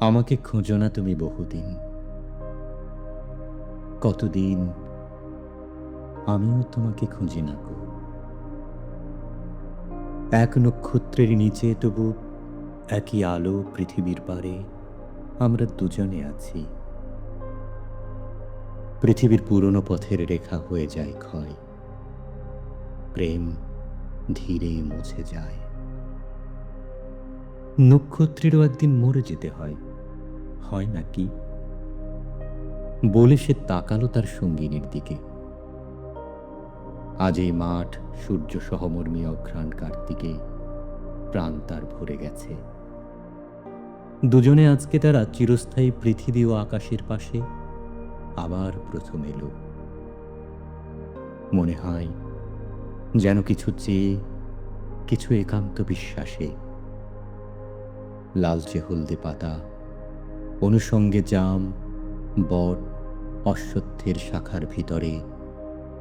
আমাকে খোঁজো না তুমি বহুদিন, কতদিন আমিও তোমাকে খুঁজি না গো। এক নক্ষত্রের নিচে তবু একই আলো পৃথিবীর পারে আমরা দুজনে আছি। পৃথিবীর পুরনো পথের রেখা হয়ে যায় ক্ষয়, প্রেম ধীরে মুছে যায়। নক্ষত্রেরও একদিন মরে যেতে হয়, হয় নাকি? বলে সে তাকালো তার সঙ্গিনীর দিকে। আজ এই মাঠ সূর্য সহমর্মী অঘ্রাণ কার্তিকে প্রাণ তার ভরে গেছে। দুজনে আজকে তারা চিরস্থায়ী পৃথিবী ও আকাশের পাশে আবার প্রথম এলো। মনে হয় যেন কিছু চেয়ে, কিছু একান্ত বিশ্বাসে। লালচে হলদে পাতা, অনুষঙ্গে জাম, বট, অশ্বত্থের শাখার ভিতরে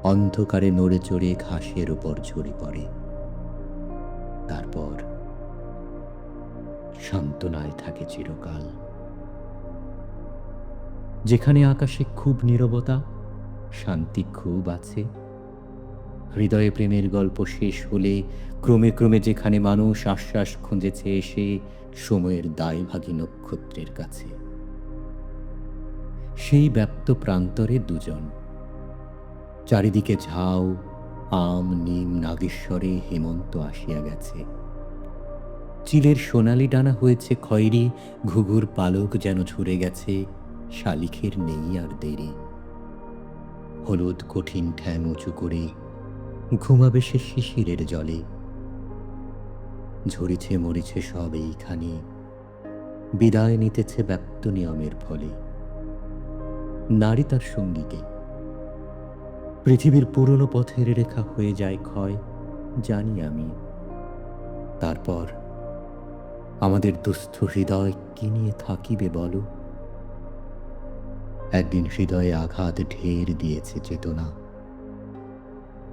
অন্ধকারে নড়ে চড়ে ঘাসের উপর ঝরে পড়ে। তারপর সান্ত্বনায় থাকে চিরকাল। যেখানে আকাশে খুব নীরবতা, শান্তি খুব আছে। হৃদয়ে প্রেমের গল্প শেষ হলে ক্রমে ক্রমে যেখানে মানুষ আশ্বাস খুঁজেছে এসে সময়ের দায়ভাগী নক্ষত্রের কাছে, সেই ব্যপ্ত প্রান্তরে দুজন। চারিদিকে ঝাউ, আম, নিম, নাগেশ্বরে হেমন্ত আসিয়া গেছে। চিলের সোনালি ডানা হয়েছে খয়েরি, ঘুঘুর পালক যেন ঝরে গেছে, শালিখের নেই আর দেরি। হলুদ কঠিন ঠ্যাং উঁচু করে ঘুমাবে সে শিশিরের জলে। ঝরিছে মরিছে সব এইখানে, বিদায় নিতেছে ব্যপ্ত নিয়মের ফলে। নারী তার সঙ্গীকে। পৃথিবীর পুরনো পথের রেখা হয়ে যায় ক্ষয়, জানি আমি। তারপর আমাদের দুস্থ হৃদয় কি নিয়ে থাকিবে বলো? একদিন হৃদয়ে আঘাত ঢের দিয়েছে চেতনা,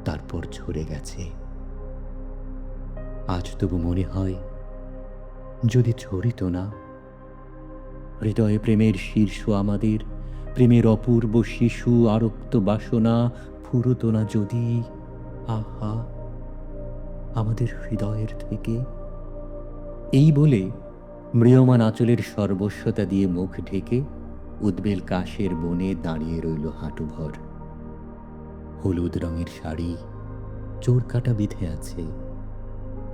তারপর ঝরে গেছে। আজ তবু মনে হয় যদি ঝরিত না। হৃদয়ে প্রেমের শীর্ষ আমাদের, প্রেমের অপূর্ব শিশু আরক্ত বাসনা ফুরুত না যদি। আহা, আমাদের হৃদয়ের থেকে। এই বলে ম্রিয়মান আঁচলের সর্বস্বতা দিয়ে মুখ ঢেকে উদ্বেল কাশের বনে দাঁড়িয়ে রইল হাঁটুভর। হলুদ রঙের শাড়ি চোর কাটা বিধে আছে।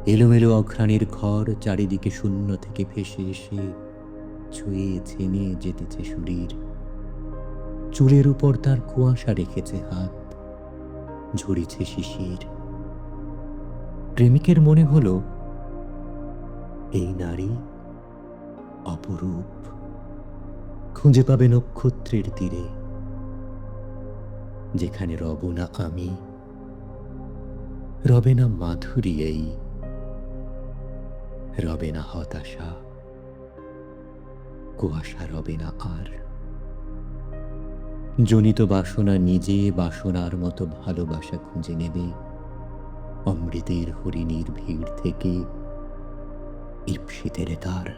এলোমেলো অঘ্রাণের ঘর চারিদিকে শূন্য থেকে ভেসে এসে ছুঁয়ে ছেনে যেতেছে শরীর। চুলের উপর তার কুয়াশা রেখেছে হাত, ঝরিছে শিশির। প্রেমিকের মনে হলো এই নারী অপরূপ, খুঁজে পাবে নক্ষত্রের তীরে। যেখানে রব না আমি, রবে না মাধুরী, এই রবে না হতাশা, কুয়াশা রবে না আর। জনিত বাসনা নিজে বাসনার মতো ভালোবাসা খুঁজে নেবে অমৃতের হরিণীর ভিড় থেকে ঈপ্সিতের তার।